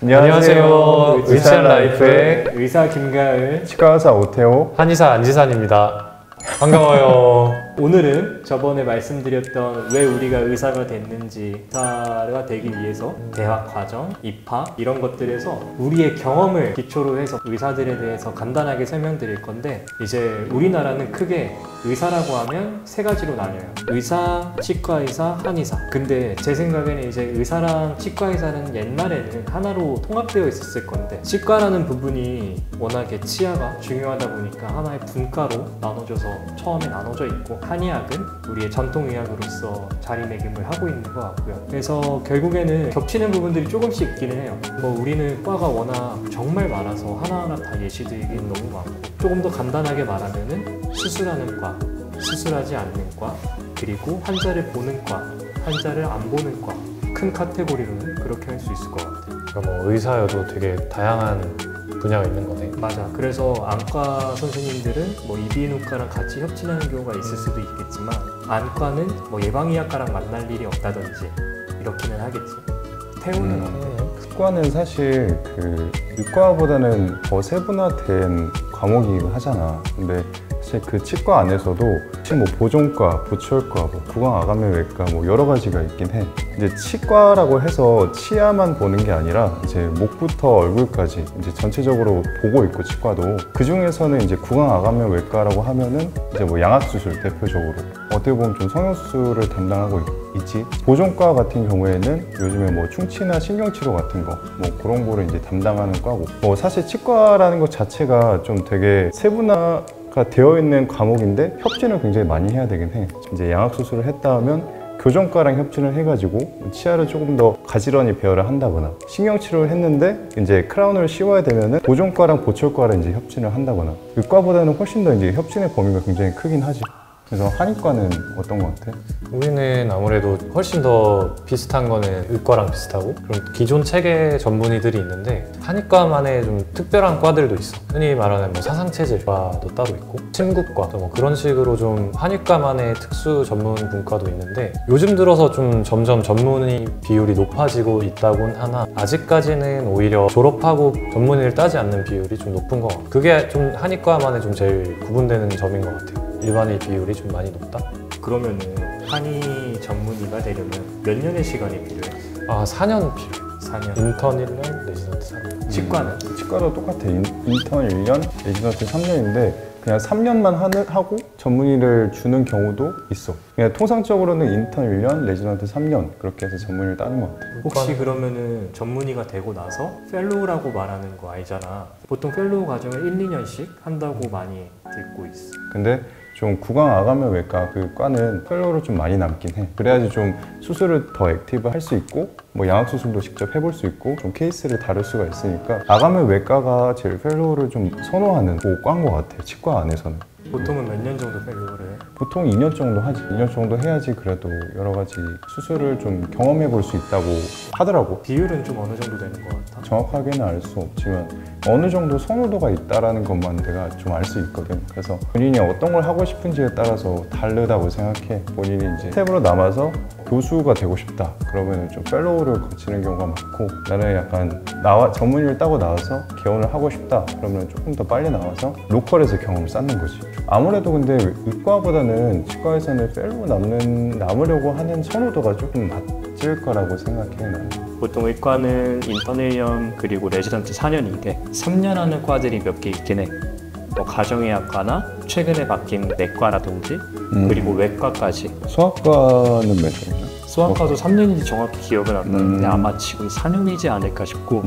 안녕하세요. 의사라이프의 의사 김가을, 치과의사 오태호, 한의사 안지산입니다. 반가워요. 오늘은 저번에 말씀드렸던 왜 우리가 의사가 됐는지, 의사가 되기 위해서 대학 과정, 입학 이런 것들에서 우리의 경험을 기초로 해서 의사들에 대해서 간단하게 설명드릴 건데, 이제 우리나라는 크게 의사라고 하면 세 가지로 나뉘어요. 의사, 치과의사, 한의사. 근데 제 생각에는 이제 의사랑 치과의사는 옛날에는 하나로 통합되어 있었을 건데, 치과라는 부분이 워낙에 치아가 중요하다 보니까 하나의 분과로 나눠져서 처음에 나눠져 있고, 한의학은 우리의 전통의학으로서 자리매김을 하고 있는 것 같고요. 그래서 결국에는 겹치는 부분들이 조금씩 있기는 해요. 우리는 과가 워낙 정말 많아서 하나하나 다 예시드리기는 너무 많고, 조금 더 간단하게 말하면은 수술하는 과, 수술하지 않는 과, 그리고 환자를 보는 과, 환자를 안 보는 과, 큰 카테고리로는 그렇게 할 수 있을 것 같아요. 그러니까 의사여도 되게 다양한 분야가 있는 거네. 맞아. 그래서 안과 선생님들은 이비인후과랑 같이 협진하는 경우가 있을 수도 있겠지만, 안과는 예방의학과랑 만날 일이 없다든지 이렇기는 하겠지. 태우는 어때? 치과는 사실 의과보다는 더 세분화된 과목이긴 하잖아. 근데 사실 그 치과 안에서도 보종과, 보철과, 구강암외과 여러 가지가 있긴 해. 이제 치과라고 해서 치아만 보는 게 아니라 이제 목부터 얼굴까지 이제 전체적으로 보고 있고, 치과도 그 중에서는 이제 구강암외과라고 하면은 이제 양악수술 대표적으로 어떻게 보면 좀 성형수술을 담당하고 있지. 보종과 같은 경우에는 요즘에 충치나 신경치료 같은 거 그런 거를 이제 담당하는 과고, 사실 치과라는 것 자체가 좀 되게 세분화가 되어 있는 과목인데 협진을 굉장히 많이 해야 되긴 해. 이제 양악수술을 했다 하면 교정과랑 협진을 해가지고 치아를 조금 더 가지런히 배열을 한다거나, 신경치료를 했는데 이제 크라운을 씌워야 되면은 보종과랑 보철과랑 이제 협진을 한다거나, 의과보다는 훨씬 더 이제 협진의 범위가 굉장히 크긴 하지. 그래서 한의과는 어떤 것 같아? 우리는 아무래도 훨씬 더 비슷한 거는 의과랑 비슷하고, 그런 기존 체계 전문의들이 있는데 한의과만의 좀 특별한 과들도 있어. 흔히 말하는 사상체질과도 따로 있고, 침구과 그런 식으로 좀 한의과만의 특수 전문 분과도 있는데, 요즘 들어서 좀 점점 전문의 비율이 높아지고 있다곤 하나 아직까지는 오히려 졸업하고 전문의를 따지 않는 비율이 좀 높은 것 같아요. 그게 좀 한의과만의 좀 제일 구분되는 점인 것 같아요. 일반의 비율이 좀 많이 높다? 그러면은 한의 전문의가 되려면 몇 년의 시간이 필요해? 4년 필요해. 4년. 인턴 1년, 레지던트 3년. 치과는? 치과도 똑같아. 인턴 1년, 레지던트 3년인데 그냥 3년만 하고 전문의를 주는 경우도 있어. 그냥 통상적으로는 인턴 1년, 레지던트 3년 그렇게 해서 전문의를 따는 것 같아. 혹시 그러면은 전문의가 되고 나서 펠로우라고 말하는 거 알잖아. 보통 펠로우 과정을 1, 2년씩 한다고 많이 듣고 있어. 근데 좀 구강암외과 그 과는 펠로우를 좀 많이 남긴 해. 그래야지 좀 수술을 더 액티브 할 수 있고, 양악수술도 직접 해볼 수 있고, 좀 케이스를 다룰 수가 있으니까 암외과가 제일 펠로우를 좀 선호하는 과인 것 같아, 치과 안에서는. 보통은 몇 년 정도 펠로우를 해? 보통 2년 정도 하지. 2년 정도 해야지 그래도 여러 가지 수술을 좀 경험해 볼 수 있다고 하더라고. 비율은 좀 어느 정도 되는 것 같아? 정확하게는 알 수 없지만 어느 정도 선호도가 있다라는 것만 내가 좀 알 수 있거든. 그래서 본인이 어떤 걸 하고 싶은지에 따라서 다르다고 생각해. 본인이 이제 스텝으로 남아서 교수가 되고 싶다 그러면 좀 펠로우를 거치는 경우가 많고, 나는 약간 전문의를 따고 나와서 개원을 하고 싶다 그러면 조금 더 빨리 나와서 로컬에서 경험을 쌓는 거지. 아무래도 근데 의과보다는 치과에서는 펠로우 남으려고 하는 선호도가 조금 낮을 거라고 생각해. 나는 보통 의과는 인턴 1년 그리고 레지던트 4년인데 3년 하는 과들이 몇 개 있긴 해. 가정의학과나 최근에 바뀐 내과라든지 그리고 외과까지. 수학과는 몇 년이야? 수학과도 3년인지 정확히 기억은 안 나는데 아마 지금 4년이지 않을까 싶고,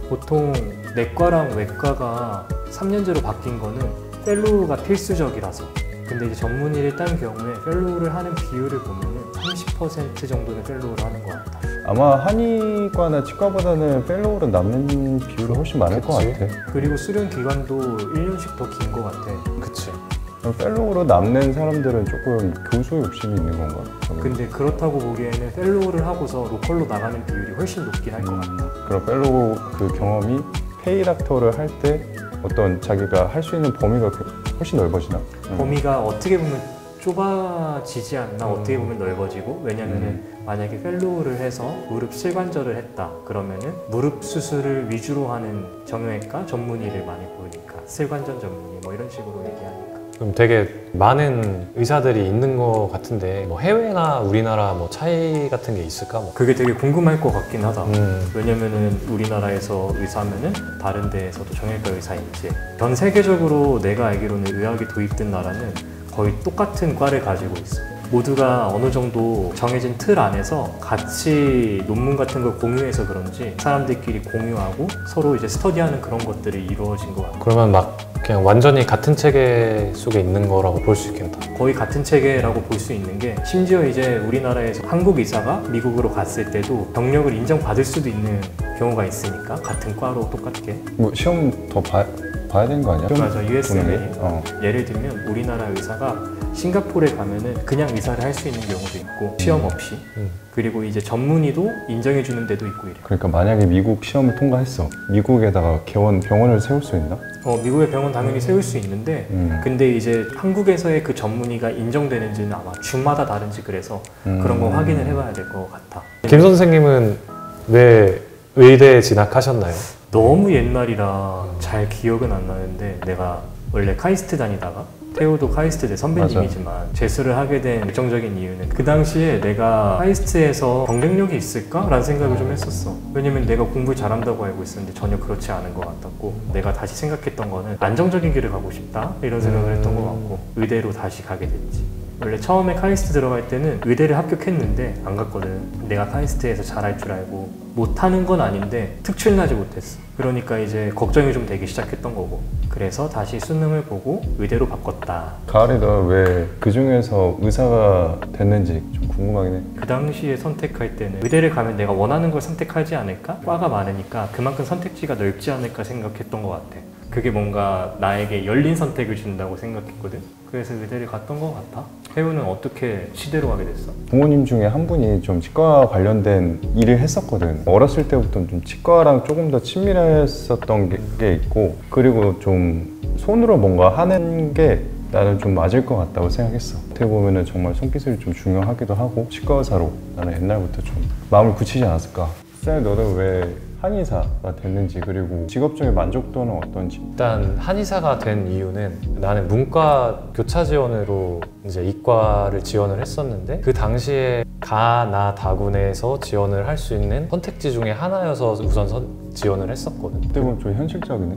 보통 내과랑 외과가 3년제로 바뀐 거는 펠로우가 필수적이라서. 근데 이제 전문의를 딴 경우에 펠로우를 하는 비율을 보면은 30% 정도는 펠로우를 하는 것 같아. 아마 한의과나 치과보다는 펠로우로 남는 비율이 훨씬 많을 것 같아. 그리고 수련 기간도 1년씩 더 긴 것 같아. 그치. 펠로우로 남는 사람들은 조금 교수 욕심이 있는 건가? 근데 그렇다고 보기에는 펠로우를 하고서 로컬로 나가는 비율이 훨씬 높긴 할 것 같다. 그럼 펠로우 그 경험이 페이닥터를 할 때 어떤 자기가 할 수 있는 범위가 훨씬 넓어지나? 범위가 어떻게 보면 좁아지지 않나. 어떻게 보면 넓어지고. 왜냐면은 만약에 펠로우를 해서 무릎 실관절을 했다 그러면은 무릎 수술을 위주로 하는 정형외과 전문의를 많이 보니까 실관절 전문의 뭐 이런 식으로 얘기하니까. 그럼 되게 많은 의사들이 있는 것 같은데 뭐 해외나 우리나라 뭐 차이 같은 게 있을까? 뭐. 그게 되게 궁금할 것 같긴 하다. 왜냐면은 우리나라에서 의사면은 다른 데에서도 정형외과 의사인지. 전 세계적으로 내가 알기로는 의학이 도입된 나라는 거의 똑같은 과를 가지고 있어. 모두가 어느 정도 정해진 틀 안에서 같이 논문 같은 걸 공유해서 그런지 사람들끼리 공유하고 서로 이제 스터디하는 그런 것들이 이루어진 것 같아. 그러면 막 그냥 완전히 같은 체계 속에 있는 거라고 볼 수 있겠다. 거의 같은 체계라고 볼 수 있는 게 심지어 이제 우리나라에서 한국 의사가 미국으로 갔을 때도 경력을 인정받을 수도 있는 경우가 있으니까 같은 과로 똑같게. 뭐 시험 더 봐야 되는 거 아니야? 맞아, USMLE. 어. 예를 들면 우리나라 의사가 싱가포르에 가면은 그냥 의사를 할 수 있는 경우도 있고 시험 없이. 그리고 이제 전문의도 인정해 주는 데도 있고 이래. 그러니까 만약에 미국 시험을 통과했어. 미국에다가 병원을 세울 수 있나? 미국의 병원 당연히 세울 수 있는데 근데 이제 한국에서의 그 전문의가 인정되는지는 아마 주마다 다른지 그래서 그런 거 확인을 해봐야 될 것 같아. 김 선생님은 왜 의대에 진학하셨나요? 너무 옛날이라 잘 기억은 안 나는데 내가 원래 카이스트 다니다가 태호도 카이스트대 선배님이지만 재수를 하게 된 결정적인 이유는 그 당시에 내가 카이스트에서 경쟁력이 있을까? 라는 생각을 좀 했었어. 왜냐면 내가 공부를 잘한다고 알고 있었는데 전혀 그렇지 않은 것 같았고 내가 다시 생각했던 거는 안정적인 길을 가고 싶다 이런 생각을 했던 것 같고 의대로 다시 가게 됐지. 원래 처음에 카이스트 들어갈 때는 의대를 합격했는데 안 갔거든. 내가 카이스트에서 잘할 줄 알고 못하는 건 아닌데 특출나지 못했어. 그러니까 이제 걱정이 좀 되기 시작했던 거고 그래서 다시 수능을 보고 의대로 바꿨다. 가을이 너 왜 그 중에서 의사가 됐는지 좀 궁금하긴 해. 그 당시에 선택할 때는 의대를 가면 내가 원하는 걸 선택하지 않을까? 과가 많으니까 그만큼 선택지가 넓지 않을까 생각했던 것 같아. 그게 뭔가 나에게 열린 선택을 준다고 생각했거든. 그래서 의대를 갔던 것 같아. 태우는 어떻게 치대로 가게 됐어? 부모님 중에 한 분이 좀 치과 관련된 일을 했었거든. 어렸을 때부터 좀 치과랑 조금 더 친밀했었던 게 있고 그리고 좀 손으로 뭔가 하는 게 나는 좀 맞을 것 같다고 생각했어. 어떻게 보면은 정말 손기술이 좀 중요하기도 하고 치과 의사로 나는 옛날부터 좀 마음을 굳히지 않았을까. 쌤 너는 왜 한의사가 됐는지 그리고 직업적인 만족도는 어떤지. 일단 한의사가 된 이유는 나는 문과 교차 지원으로 이제 이과를 지원을 했었는데 그 당시에 가나 다군에서 지원을 할 수 있는 선택지 중에 하나여서 우선 지원을 했었거든. 어떻게 보면 좀 현실적이네.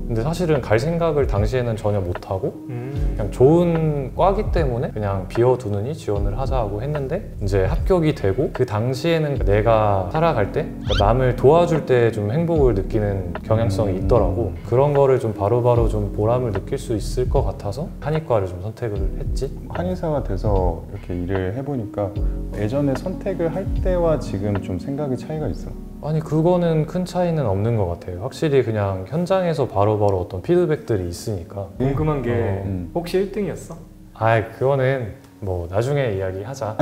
근데 사실은 갈 생각을 당시에는 전혀 못하고 그냥 좋은 과기 때문에 그냥 비워두느니 지원을 하자 하고 했는데 이제 합격이 되고 그 당시에는 내가 살아갈 때 그러니까 남을 도와줄 때 좀 행복을 느끼는 경향성이 있더라고. 그런 거를 좀 바로바로 좀 보람을 느낄 수 있을 것 같아서 한의과를 좀 선택을 했지. 한의사가 돼서 이렇게 일을 해보니까 예전에 선택을 할 때와 지금 좀 생각의 차이가 있어? 아니 그거는 큰 차이는 없는 것 같아요. 확실히 그냥 현장에서 바로바로 어떤 피드백들이 있으니까. 궁금한 게 혹시 1등이었어? 그거는 뭐 나중에 이야기하자.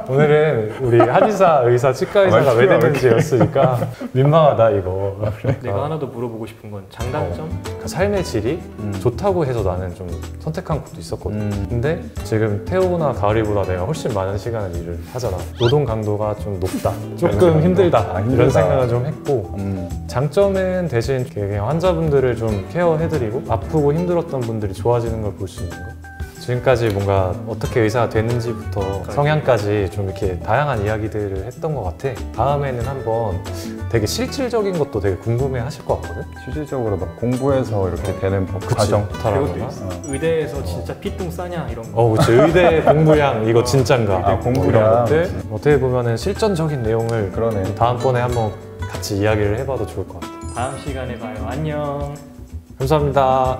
오늘은 우리 한의사, 의사, 치과 의사가 왜 됐는지였으니까 민망하다 이거. 내가 하나 더 물어보고 싶은 건 장단점? 그 삶의 질이 좋다고 해서 나는 좀 선택한 것도 있었거든. 근데 지금 태호나 가을이보다 내가 훨씬 많은 시간을 일을 하잖아. 노동 강도가 좀 높다. 조금 힘들다. 이런 생각을 좀 했고 장점은 대신 그냥 환자분들을 좀 케어해드리고 아프고 힘들었던 분들이 좋아지는 걸 볼 수 있는 거. 지금까지 뭔가 어떻게 의사가 됐는지부터 성향까지 좀 이렇게 다양한 이야기들을 했던 것 같아. 다음에는 한번 되게 실질적인 것도 되게 궁금해 하실 것 같거든? 실질적으로 막 공부해서 이렇게 되는 과정. 그것도 있어. 의대에서 진짜 피똥 싸냐 이런 거. 그치. 의대 공부량 이거 진짠가. 의대 공부량. 이런 것들. 어떻게 보면은 실전적인 내용을 그러네. 다음번에 한번 같이 이야기를 해봐도 좋을 것 같아. 다음 시간에 봐요. 안녕. 감사합니다.